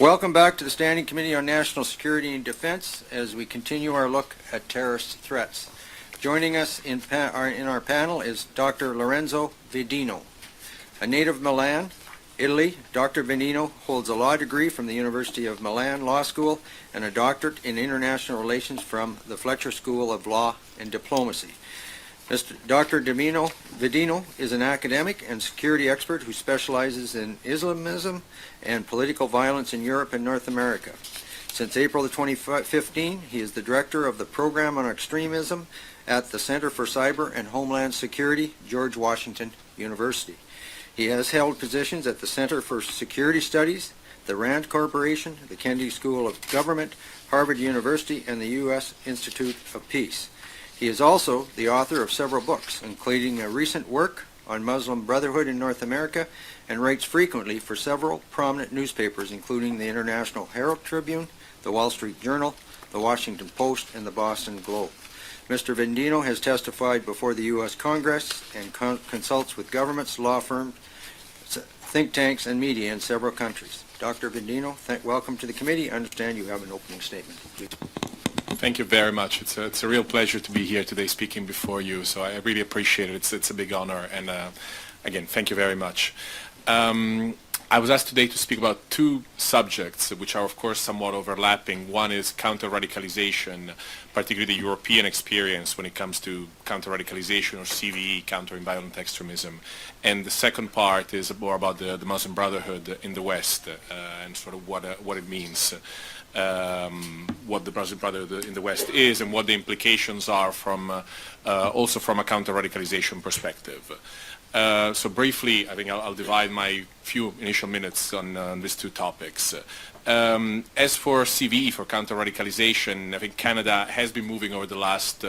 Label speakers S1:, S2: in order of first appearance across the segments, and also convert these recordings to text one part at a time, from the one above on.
S1: Welcome back to the Standing Committee on National Security and Defense as we continue our look at terrorist threats. Joining us in our panel is Dr. Lorenzo Vandino. A native of Milan, Italy, Dr. Vandino holds a law degree from the University of Milan Law School and a doctorate in international relations from the Fletcher School of Law and Diplomacy. Dr. Vandino is an academic and security expert who specializes in Islamism and political violence in Europe and North America. Since April of 2015, he is the director of the Program on Extremism at the Center for Cyber and Homeland Security, George Washington University. He has held positions at the Center for Security Studies, the RAND Corporation, the Kennedy School of Government, Harvard University, and the U.S. Institute of Peace. He is also the author of several books, including a recent work on Muslim Brotherhood in North America, and writes frequently for several prominent newspapers, including the International Herald Tribune, the Wall Street Journal, the Washington Post, and the Boston Globe. Mr. Vandino has testified before the U.S. Congress and consults with governments, law firms, think tanks, and media in several countries. Dr. Vandino, welcome to the committee. I understand you have an opening statement. Please.
S2: Thank you very much. It's a real pleasure to be here today speaking before you, so I really appreciate it. It's a big honor, and again, thank you very much. I was asked today to speak about two subjects, which are of course somewhat overlapping. One is counter-radicalization, particularly the European experience when it comes to counter-radicalization or CVE, countering violent extremism. And the second part is more about the Muslim Brotherhood in the West and sort of what it means. What the Muslim Brotherhood in the West is and what the implications are from also from a counter-radicalization perspective. So briefly, I think I'll divide my few initial minutes on these two topics. As for CVE, for counter-radicalization, I think Canada has been moving over the last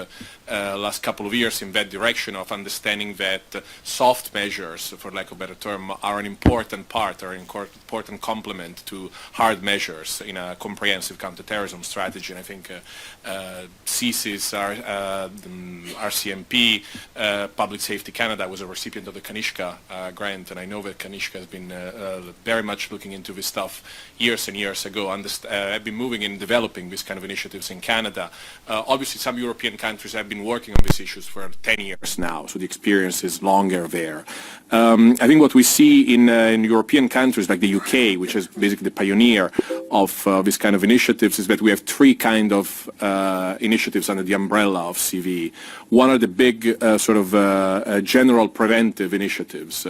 S2: couple of years in that direction of understanding that soft measures, for lack of a better term, are an important part or an important complement to hard measures in a comprehensive counterterrorism strategy. And I think CSIS, RCMP, Public Safety Canada was a recipient of the Kanishka grant, and I know that Kanishka has been very much looking into this stuff years and years ago. I've been moving and developing these kind of initiatives in Canada. Obviously, some European countries have been working on these issues for 10 years now, so the experience is longer there. I think what we see in European countries like the UK, which is basically the pioneer of this kind of initiatives, is that we have three kind of initiatives under the umbrella of CVE. One are the big general preventive initiatives.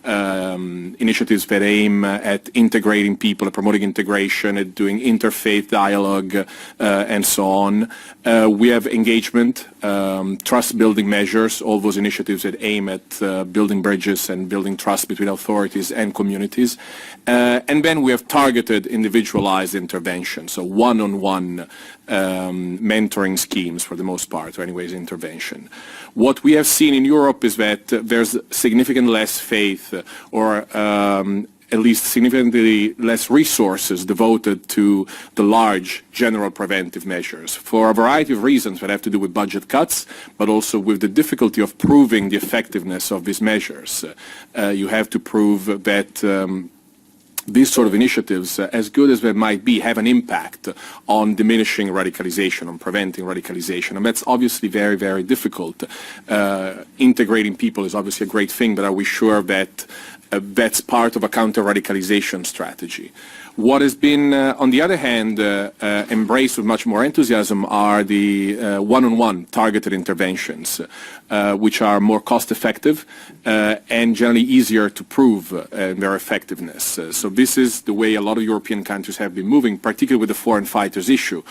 S2: Initiatives that aim at integrating people, at promoting integration, at doing interfaith dialogue, and so on. We have engagement, trust-building measures, all those initiatives that aim at building bridges and building trust between authorities and communities. And then we have targeted, individualized intervention, so one-on-one mentoring schemes for the most part, or anyways intervention. What we have seen in Europe is that there's significantly less faith or at least significantly less resources devoted to the large general preventive measures for a variety of reasons that have to do with budget cuts, but also with the difficulty of proving the effectiveness of these measures. You have to prove that these sort of initiatives, as good as they might be, have an impact on diminishing radicalization, on preventing radicalization. And that's obviously very, very difficult. Integrating people is obviously a great thing, but are we sure that that's part of a counter-radicalization strategy? What has been, on the other hand, embraced with much more enthusiasm are the one-on-one targeted interventions, which are more cost-effective and generally easier to prove their effectiveness. So this is the way a lot of European countries have been moving, particularly with the foreign fighters issue.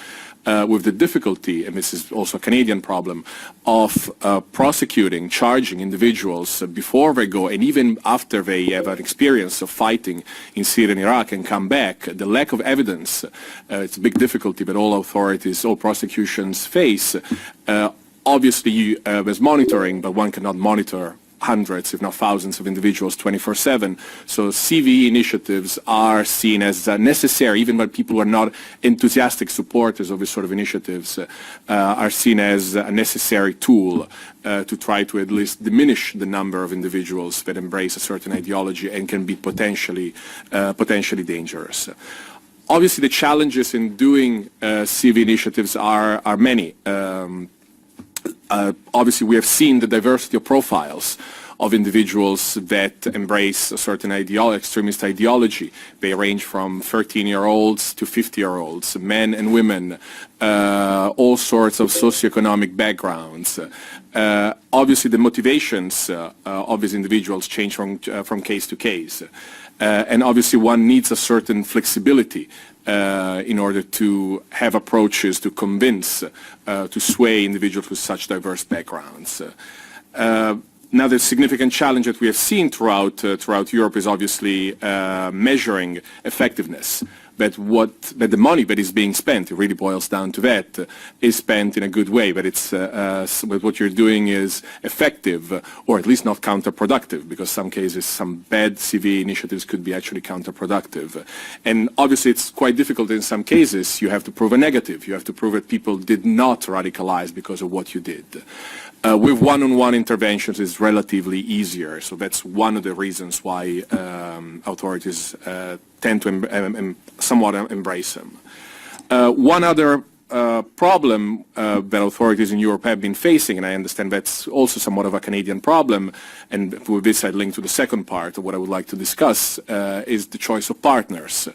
S2: With the difficulty, and this is also a Canadian problem, of prosecuting, charging individuals before they go and even after they have an experience of fighting in Syria and Iraq and come back. The lack of evidence, it's a big difficulty that all authorities, all prosecutions face. Obviously, there's monitoring, but one cannot monitor hundreds, if not thousands of individuals 24/7. So CVE initiatives are seen as necessary, even when people are not enthusiastic supporters of this sort of initiatives, are seen as a necessary tool to try to at least diminish the number of individuals that embrace a certain ideology and can be potentially dangerous. Obviously, the challenges in doing CV initiatives are many. Obviously, we have seen the diversity of profiles of individuals that embrace a certain extremist ideology. They range from 13-year-olds to 50-year-olds, men and women, all sorts of socioeconomic backgrounds. Obviously, the motivations of these individuals change from case to case. And obviously, one needs a certain flexibility in order to have approaches to convince, to sway individuals with such diverse backgrounds. Now, the significant challenge that we have seen throughout Europe is obviously measuring effectiveness. That the money that is being spent, it really boils down to that, is spent in a good way. But it's what you're doing is effective, or at least not counterproductive, because some cases, some bad CV initiatives could be actually counterproductive. And obviously, it's quite difficult in some cases. You have to prove a negative. You have to prove that people did not radicalize because of what you did. With one-on-one interventions, it's relatively easier. So that's one of the reasons why authorities tend to somewhat embrace them. One other problem that authorities in Europe have been facing, and I understand that's also somewhat of a Canadian problem, and with this I link to the second part of what I would like to discuss, is the choice of partners.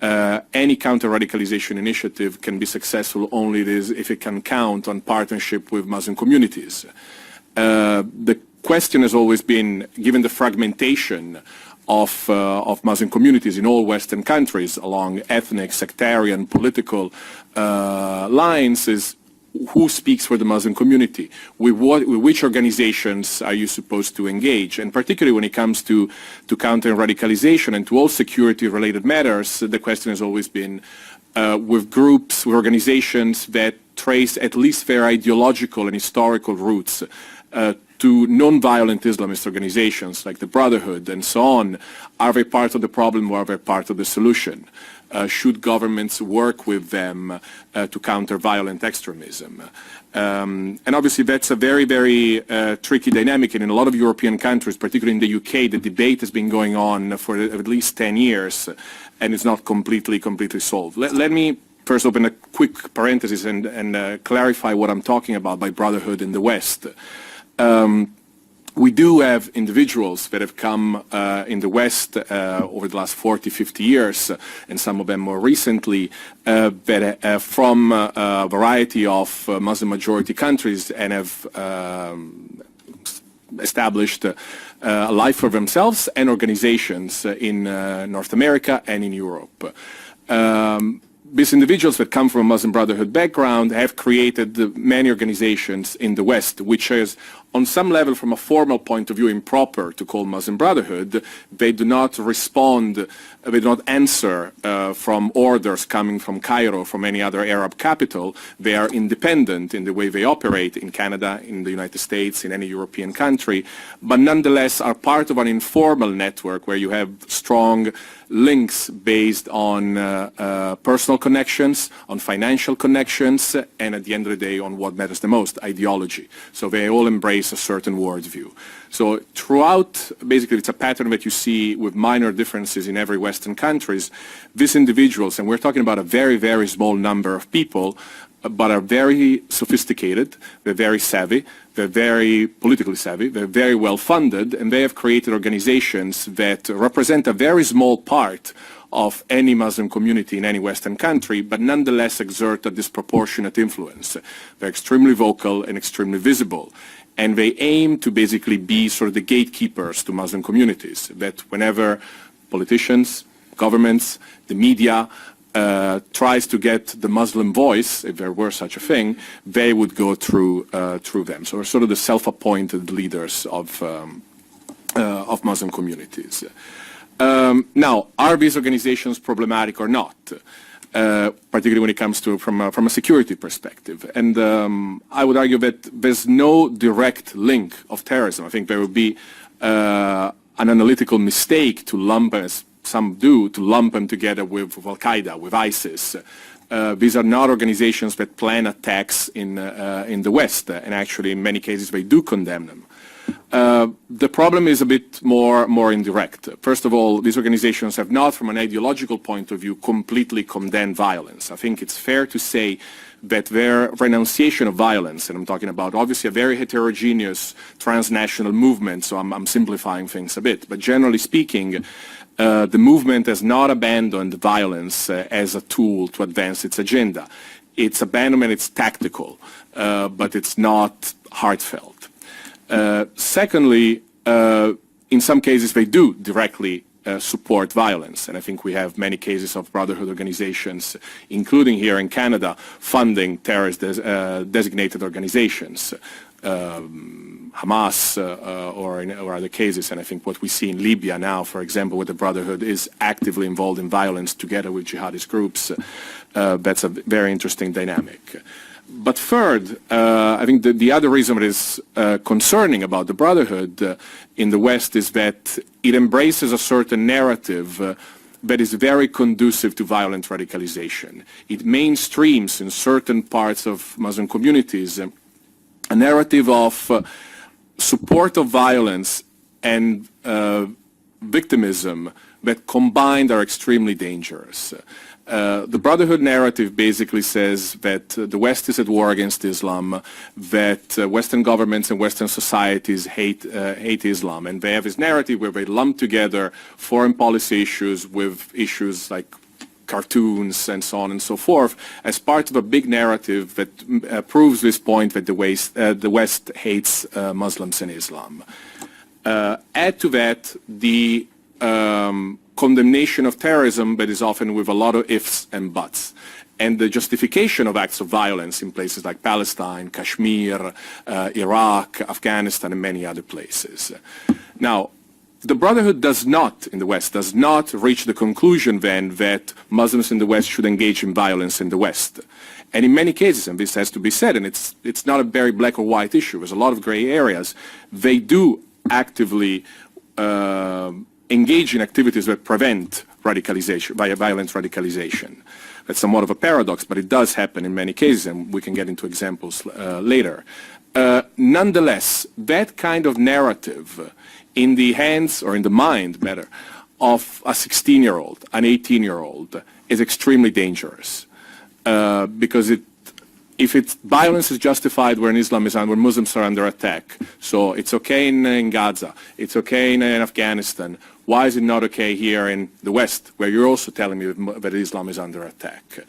S2: Any counter-radicalization initiative can be successful only if it can count on partnership with Muslim communities. The question has always been, given the fragmentation of Muslim communities in all Western countries along ethnic, sectarian, political lines, is who speaks for the Muslim community? With which organizations are you supposed to engage? And particularly when it comes to counter-radicalization and to all security-related matters, the question has always been with groups, with organizations that trace at least their ideological and historical roots to non-violent Islamist organizations like the Brotherhood and so on. Are they part of the problem or are they part of the solution? Should governments work with them to counter violent extremism? And obviously that's a very, very tricky dynamic, and in a lot of European countries, particularly in the UK, the debate has been going on for at least 10 years, and it's not completely solved. Let me first open a quick parenthesis and clarify what I'm talking about by Brotherhood in the West. We do have individuals that have come in the West over the last 40, 50 years, and some of them more recently, that from a variety of Muslim-majority countries and have established a life for themselves and organizations in North America and in Europe. These individuals that come from a Muslim Brotherhood background have created many organizations in the West, which is, on some level, from a formal point of view, improper to call Muslim Brotherhood. They do not respond, they do not answer from orders coming from Cairo, from any other Arab capital. They are independent in the way they operate in Canada, in the United States, in any European country, but nonetheless are part of an informal network where you have strong links based on personal connections, on financial connections, and at the end of the day on what matters the most, ideology. So they all embrace a certain worldview. So throughout, basically it's a pattern that you see with minor differences in every Western countries. These individuals, and we're talking about a very, very small number of people, but are very sophisticated, they're very savvy, they're very politically savvy, they're very well funded, and they have created organizations that represent a very small part of any Muslim community in any Western country, but nonetheless exert a disproportionate influence. They're extremely vocal and extremely visible. And they aim to basically be sort of the gatekeepers to Muslim communities, that whenever politicians, governments, the media tries to get the Muslim voice, if there were such a thing, they would go through them. So they're sort of the self-appointed leaders of Muslim communities. Now, are these organizations problematic or not? Particularly when it comes to from a security perspective. And I would argue that there's no direct link of terrorism. I think there would be an analytical mistake to lump, as some do, to lump them together with Al-Qaeda, with ISIS. These are not organizations that plan attacks in the West, and actually in many cases they do condemn them. The problem is a bit more indirect. First of all, these organizations have not, from an ideological point of view, completely condemned violence. I think it's fair to say that their renunciation of violence, and I'm talking about obviously a very heterogeneous transnational movement, so I'm simplifying things a bit, but generally speaking, the movement has not abandoned violence as a tool to advance its agenda. Its abandonment, it's tactical, but it's not heartfelt. Secondly, in some cases they do directly support violence, and I think we have many cases of Brotherhood organizations, including here in Canada, funding terrorist designated organizations, Hamas or other cases, and I think what we see in Libya now, for example, where the Brotherhood is actively involved in violence together with jihadist groups, that's a very interesting dynamic. But third, I think the other reason that is concerning about the Brotherhood in the West is that it embraces a certain narrative that is very conducive to violent radicalization. It mainstreams in certain parts of Muslim communities a narrative of support of violence and victimism that combined are extremely dangerous. The Brotherhood narrative basically says that the West is at war against Islam, that Western governments and Western societies hate Islam, and they have this narrative where they lump together foreign policy issues with issues like cartoons and so on and so forth as part of a big narrative that proves this point that the West hates Muslims and Islam. Add to that the condemnation of terrorism, but is often with a lot of ifs and buts, and the justification of acts of violence in places like Palestine, Kashmir, Iraq, Afghanistan, and many other places. Now, the Brotherhood does not, in the West, does not reach the conclusion then that Muslims in the West should engage in violence in the West. And in many cases, and this has to be said, and it's not a very black or white issue, there's a lot of gray areas, they do actively engage in activities that prevent radicalization, violent radicalization. That's somewhat of a paradox, but it does happen in many cases, and we can get into examples later. Nonetheless, that kind of narrative in the hands, or in the mind, better, of a 16-year-old, an 18-year-old, is extremely dangerous. Because if violence is justified where Muslims are under attack, so it's okay in Gaza, it's okay in Afghanistan, why is it not okay here in the West, where you're also telling me that Islam is under attack?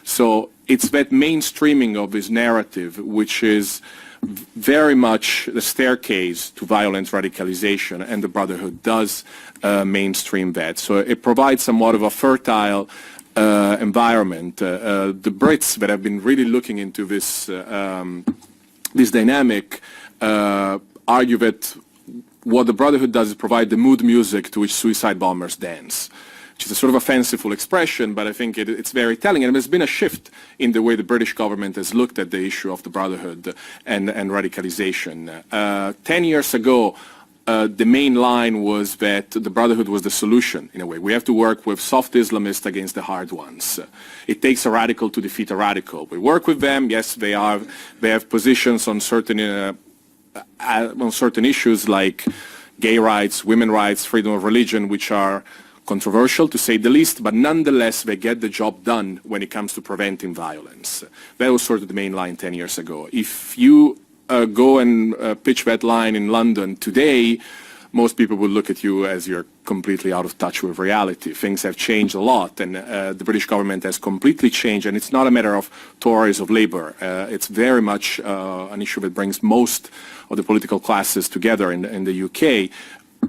S2: So it's that mainstreaming of this narrative which is very much the staircase to violent radicalization, and the Brotherhood does mainstream that. So it provides somewhat of a fertile environment. The Brits that have been really looking into this this dynamic argue that what the Brotherhood does is provide the mood music to which suicide bombers dance, which is a sort of a fanciful expression, but I think it's very telling. And there's been a shift in the way the British government has looked at the issue of the Brotherhood and radicalization. 10 years ago, the main line was that the Brotherhood was the solution, in a way. We have to work with soft Islamists against the hard ones. It takes a radical to defeat a radical. We work with them. Yes, they have positions on certain issues like gay rights, women's rights, freedom of religion, which are controversial to say the least, but nonetheless they get the job done when it comes to preventing violence. That was sort of the main line 10 years ago. If you go and pitch that line in London today, most people will look at you as you're completely out of touch with reality. Things have changed a lot, and the British government has completely changed, and it's not a matter of Tories of Labour. It's very much an issue that brings most of the political classes together in the UK.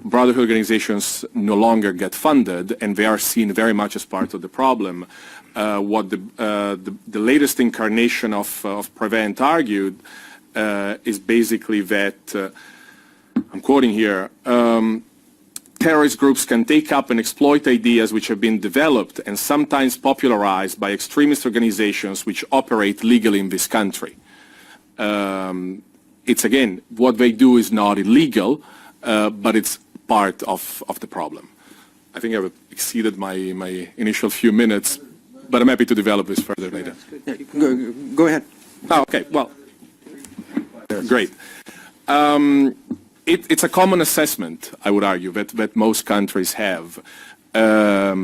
S2: Brotherhood organizations no longer get funded, and they are seen very much as part of the problem. What the latest incarnation of Prevent argued is basically that, I'm quoting here, terrorist groups can take up and exploit ideas which have been developed and sometimes popularized by extremist organizations which operate legally in this country. It's again, what they do is not illegal, but it's part of the problem. I think I've exceeded my initial few minutes, but I'm happy to develop this further later.
S1: Go ahead.
S2: Oh, okay, well, great. It's a common assessment, I would argue, that most countries have. I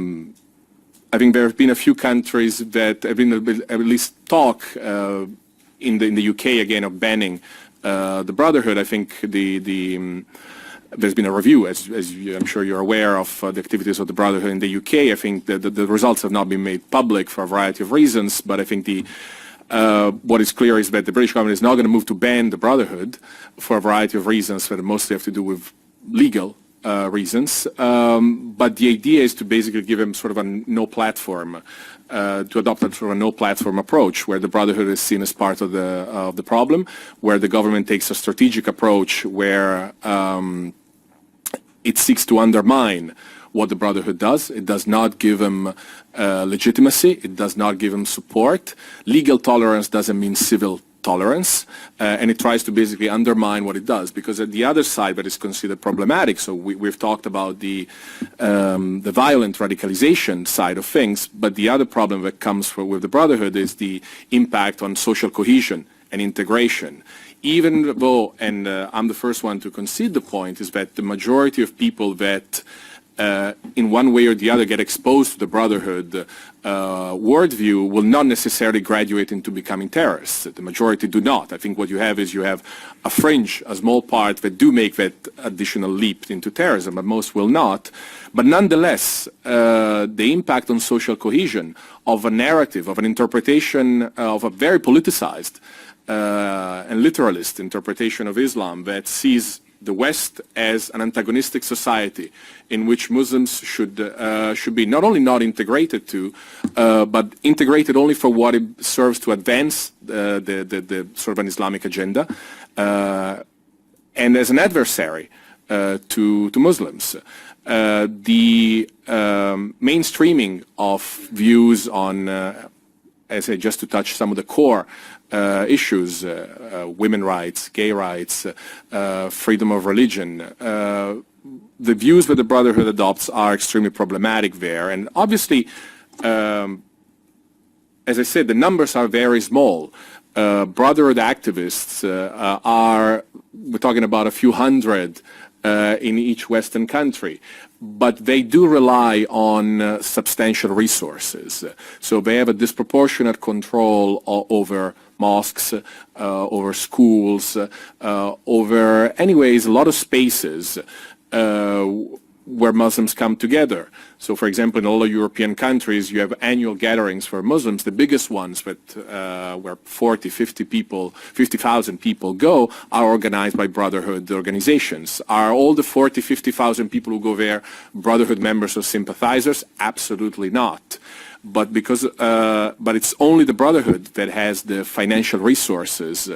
S2: think there have been a few countries that have been at least talk in the UK again of banning the Brotherhood. I think there's been a review, as I'm sure you're aware, of the activities of the Brotherhood in the UK. I think the results have not been made public for a variety of reasons, but I think what is clear is that the British government is not going to move to ban the Brotherhood for a variety of reasons that mostly have to do with legal reasons. But the idea is to basically give them sort of a no platform, to adopt a sort of a no platform approach where the Brotherhood is seen as part of the problem, where the government takes a strategic approach where it seeks to undermine what the Brotherhood does. It does not give them legitimacy. It does not give them support. Legal tolerance doesn't mean civil tolerance, and it tries to basically undermine what it does. Because at the other side that is considered problematic, so we've talked about the violent radicalization side of things, but the other problem that comes with the Brotherhood is the impact on social cohesion and integration. Even though, and I'm the first one to concede the point, is that the majority of people that in one way or the other get exposed to the Brotherhood worldview will not necessarily graduate into becoming terrorists. The majority do not. I think what you have is you have a fringe, a small part that do make that additional leap into terrorism, but most will not. But nonetheless, the impact on social cohesion of a narrative, of an interpretation, of a very politicized and literalist interpretation of Islam that sees the West as an antagonistic society in which Muslims should be not only not integrated to, but integrated only for what it serves to advance the sort of an Islamic agenda, and as an adversary to Muslims. The mainstreaming of views on, as I just to touch some of the core issues, women rights, gay rights, freedom of religion. The views that the Brotherhood adopts are extremely problematic there. And obviously, as I said, the numbers are very small. Brotherhood activists we're talking about a few hundred in each Western country, but they do rely on substantial resources. So they have a disproportionate control over mosques, over schools, over, anyways, a lot of spaces where Muslims come together. So, for example, in all the European countries, you have annual gatherings for Muslims. The biggest ones where 40, 50,000 people go are organized by Brotherhood organizations. Are all the 40, 50,000 people who go there Brotherhood members or sympathizers? Absolutely not. But but it's only the Brotherhood that has the financial resources,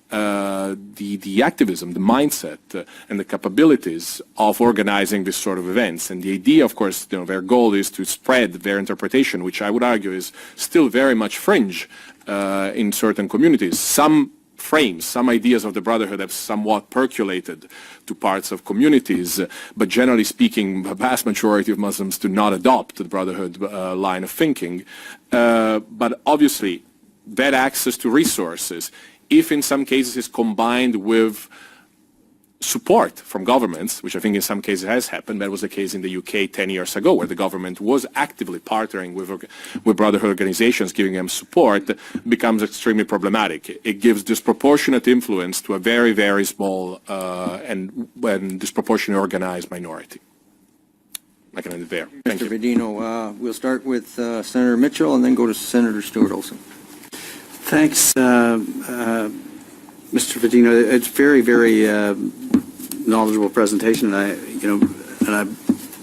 S2: the activism, the mindset, and the capabilities of organizing this sort of events. And the idea, of course, their goal is to spread their interpretation, which I would argue is still very much fringe in certain communities. Some frames, some ideas of the Brotherhood have somewhat percolated to parts of communities, but generally speaking, the vast majority of Muslims do not adopt the Brotherhood line of thinking. But obviously, that access to resources, if in some cases is combined with support from governments, which I think in some cases has happened, that was the case in the UK 10 years ago, where the government was actively partnering with Brotherhood organizations, giving them support, becomes extremely problematic. It gives disproportionate influence to a very, very small and disproportionately organized minority. I can end it there. Thank you.
S1: Mr. Vandino, we'll start with Senator Mitchell and then go to Senator Stewart-Olson.
S3: Thanks, Mr. Vandino. It's very, very knowledgeable presentation. And I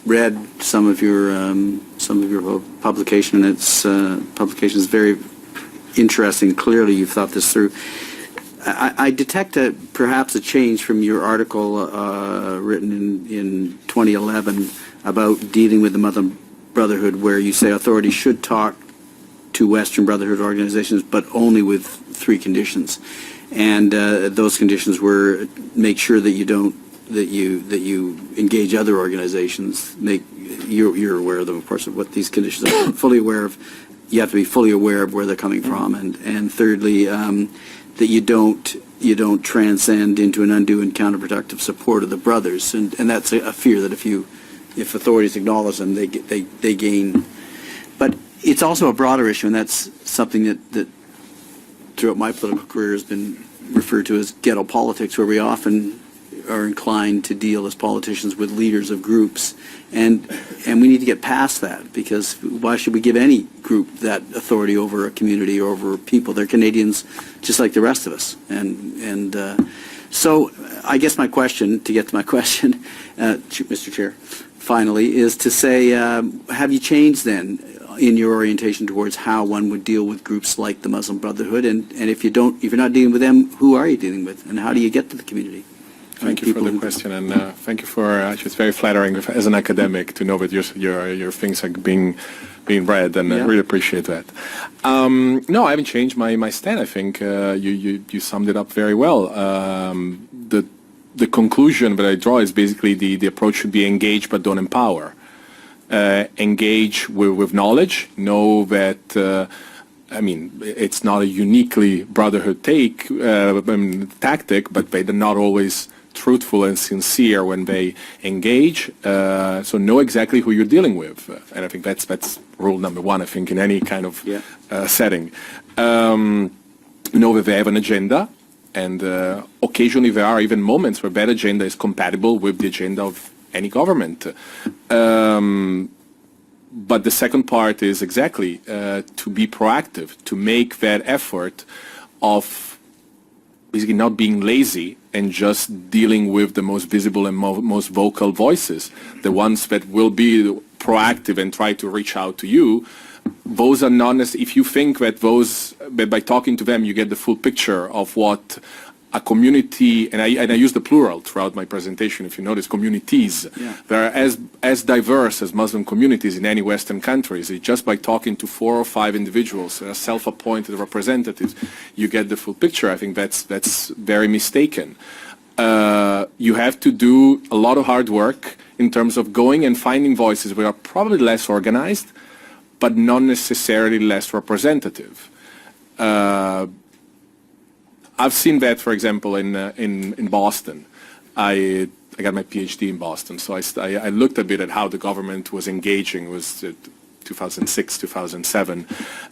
S3: read some of your publication, and its publication is very interesting. Clearly, you've thought this through. I detect perhaps a change from your article written in 2011 about dealing with the Muslim Brotherhood, where you say authorities should talk to Western Brotherhood organizations, but only with 3 conditions. And those conditions were make sure that you don't that you engage other organizations. You're aware of them, of course, of what these conditions are. Fully aware of. You have to be fully aware of where they're coming from, and thirdly, that you don't you don't transcend into an undue and counterproductive support of the brothers, and that's a fear that if authorities acknowledge them, they gain. But it's also a broader issue, and that's something that throughout my political career has been referred to as ghetto politics, where we often are inclined to deal as politicians with leaders of groups, and we need to get past that, because why should we give any group that authority over a community or over people? They're Canadians just like the rest of us, and so I guess my question, to get to my question, Mr. Chair, finally, is to say, have you changed then in your orientation towards how one would deal with groups like the Muslim Brotherhood, and if you're not dealing with them, who are you dealing with, and how do you get to the community?
S2: Thank you for the question, and thank you for. It's very flattering as an academic to know that your things are being read, and I really appreciate that. No, I haven't changed my stand. I think you summed it up very well. The conclusion that I draw is basically the approach should be engage but don't empower. Engage with knowledge. Know that. It's not a uniquely Brotherhood tactic, but they're not always truthful and sincere when they engage. So know exactly who you're dealing with, and I think that's rule number one. I think in any kind of setting, know that they have an agenda, and occasionally there are even moments where that agenda is compatible with the agenda of any government. But the second part is exactly to be proactive, to make that effort of basically not being lazy and just dealing with the most visible and most vocal voices, the ones that will be proactive and try to reach out to you. Those are not necessarily, if you think that by talking to them you get the full picture of what a community, and I use the plural throughout my presentation, if you notice, communities, that are as diverse as Muslim communities in any Western countries. Just by talking to 4 or 5 individuals, self-appointed representatives, you get the full picture. I think that's very mistaken. You have to do a lot of hard work in terms of going and finding voices that are probably less organized, but not necessarily less representative. I've seen that, for example, in Boston. I got my PhD in Boston, so I looked a bit at how the government was engaging. It was 2006, 2007,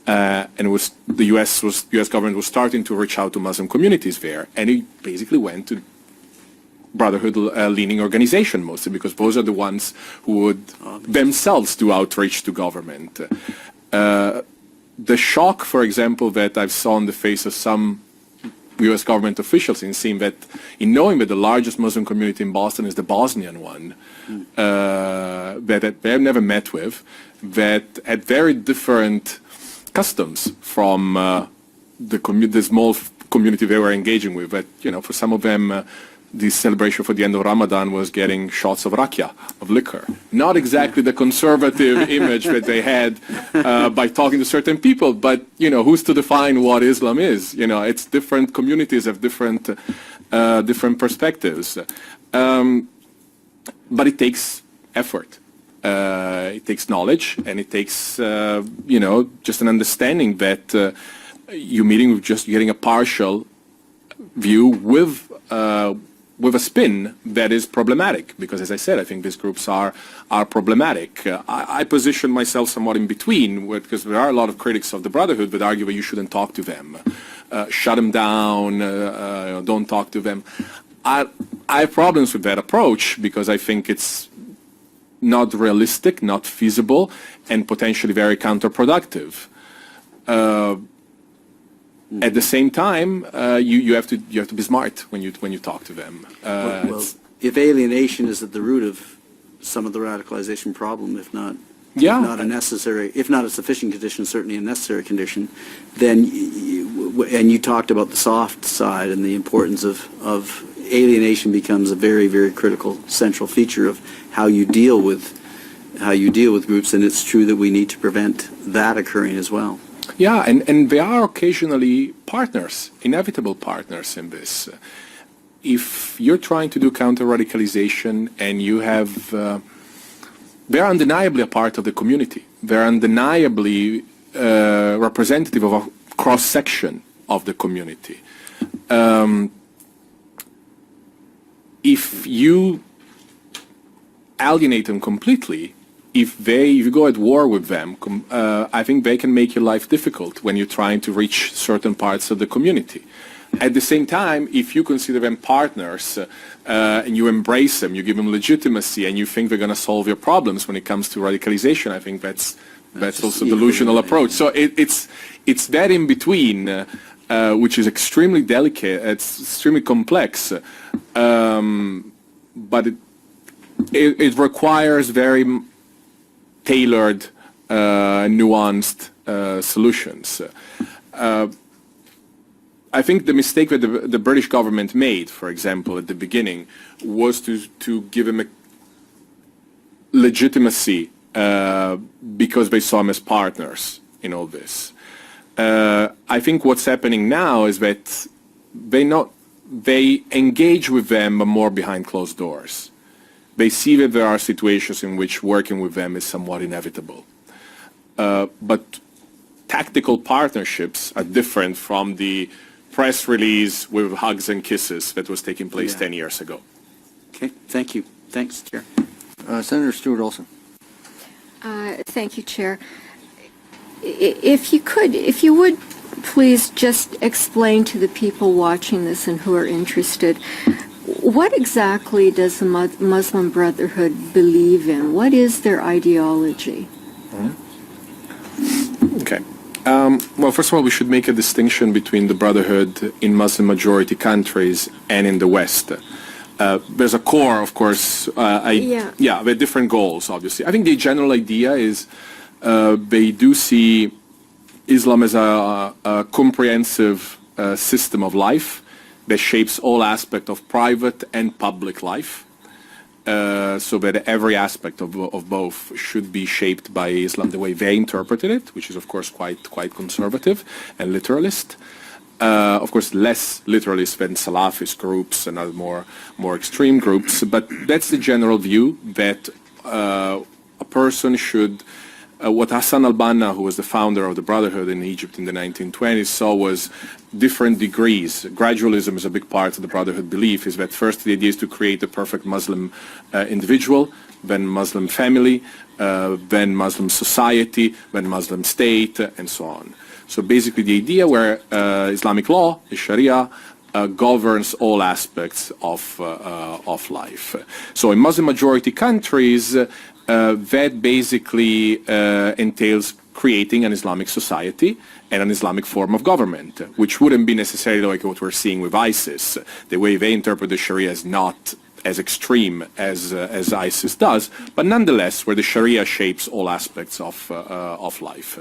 S2: and it was the U.S. government was starting to reach out to Muslim communities there, and it basically went to Brotherhood-leaning organization mostly, because those are the ones who would themselves do outreach to government. The shock, for example, that I saw on the face of some U.S. government officials in knowing that the largest Muslim community in Boston is the Bosnian one, that they have never met with, that had very different customs from the small community they were engaging with. But for some of them, the celebration for the end of Ramadan was getting shots of rakia, of liquor. Not exactly the conservative image that they had by talking to certain people, but, who's to define what Islam is? It's different communities have different perspectives. But it takes effort. It takes knowledge, and it takes, just an understanding that you're meeting with just getting a partial view with a spin that is problematic, because, as I said, I think these groups are problematic. I position myself somewhat in between, because there are a lot of critics of the Brotherhood that argue that you shouldn't talk to them, shut them down, don't talk to them. I have problems with that approach, because I think it's not realistic, not feasible, and potentially very counterproductive. At the same time, you have to be smart when you talk to them.
S3: Well, if alienation is at the root of some of the radicalization problem, if not a sufficient condition, certainly a necessary condition, then and you talked about the soft side and the importance of alienation becomes a very, very critical central feature of how you deal with groups, and it's true that we need to prevent that occurring as well.
S2: Yeah, and there are occasionally partners, inevitable partners in this. If you're trying to do counter-radicalization and you have, they're undeniably a part of the community. They're undeniably representative of a cross-section of the community. if you alienate them completely, if you go at war with them, I think they can make your life difficult when you're trying to reach certain parts of the community. At the same time, if you consider them partners and you embrace them, you give them legitimacy, and you think they're going to solve your problems when it comes to radicalization, I think that's also a delusional approach. So it's that in between, which is extremely delicate, it's extremely complex, but it requires very tailored, nuanced solutions. I think the mistake that the British government made, for example, at the beginning, was to give him a legitimacy because they saw him as partners in all this. I think what's happening now is that they engage with them, but more behind closed doors. They see that there are situations in which working with them is somewhat inevitable. But tactical partnerships are different from the press release with hugs and kisses that was taking place 10 years ago.
S3: Okay, thank you. Thanks, Chair.
S1: Senator Stewart Olson.
S4: Thank you, Chair. If you would please just explain to the people watching this and who are interested, what exactly does the Muslim Brotherhood believe in? What is their ideology?
S2: Okay. Well, first of all, we should make a distinction between the Brotherhood in Muslim-majority countries and in the West. There's a core, of course. With different goals, obviously. I think the general idea is they do see Islam as a comprehensive system of life that shapes all aspects of private and public life, so that every aspect of both should be shaped by Islam the way they interpreted it, which is, of course, quite conservative and literalist. Of course, less literalist than Salafist groups and other more extreme groups, but that's the general view that a person should. What Hassan al-Banna, who was the founder of the Brotherhood in Egypt in the 1920s, saw was different degrees. Gradualism is a big part of the Brotherhood belief, is that first the idea is to create the perfect Muslim individual, then Muslim family, then Muslim society, then Muslim state, and so on. So basically the idea where Islamic law, the Sharia, governs all aspects of life. So in Muslim-majority countries, that basically entails creating an Islamic society and an Islamic form of government, which wouldn't be necessarily like what we're seeing with ISIS. The way they interpret the Sharia is not as extreme as ISIS does, but nonetheless, where the Sharia shapes all aspects of life.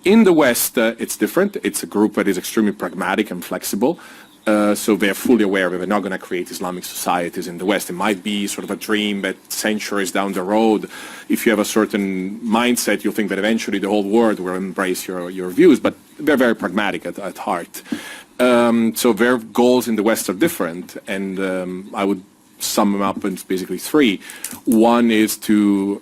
S2: In the West, it's different. It's a group that is extremely pragmatic and flexible. So they're fully aware that they're not going to create Islamic societies in the West. It might be sort of a dream that centuries down the road, if you have a certain mindset, you'll think that eventually the whole world will embrace your views, but they're very pragmatic at heart. So their goals in the West are different, and I would sum them up in basically three. One is to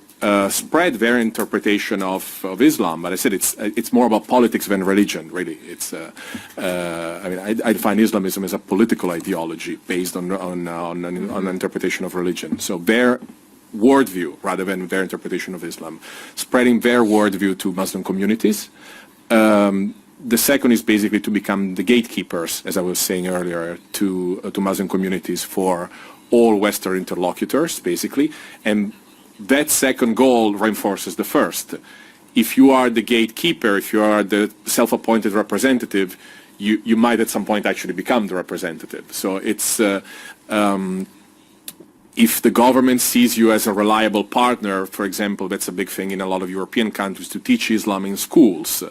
S2: spread their interpretation of Islam, but I said it's more about politics than religion. Really, it's I define Islamism as a political ideology based on an interpretation of religion. So their worldview rather than their interpretation of Islam, spreading their worldview to Muslim communities. The second is basically to become the gatekeepers, as I was saying earlier, to Muslim communities for all Western interlocutors, basically, and that second goal reinforces the first. If you are the gatekeeper, if you are the self-appointed representative, you might at some point actually become the representative. So it's if the government sees you as a reliable partner, for example, that's a big thing in a lot of European countries, to teach Islam in schools,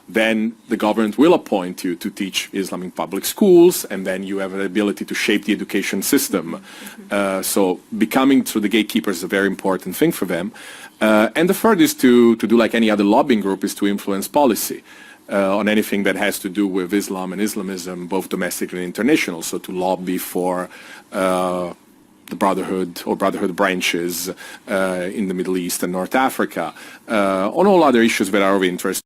S2: then the government will appoint you to teach Islam in public schools, and then you have the ability to shape the education system. So becoming the gatekeepers is a very important thing for them. And the third is to do like any other lobbying group, is to influence policy on anything that has to do with Islam and Islamism, both domestically and international. So to lobby for the Brotherhood or Brotherhood branches in the Middle East and North Africa, on all other issues that are of interest.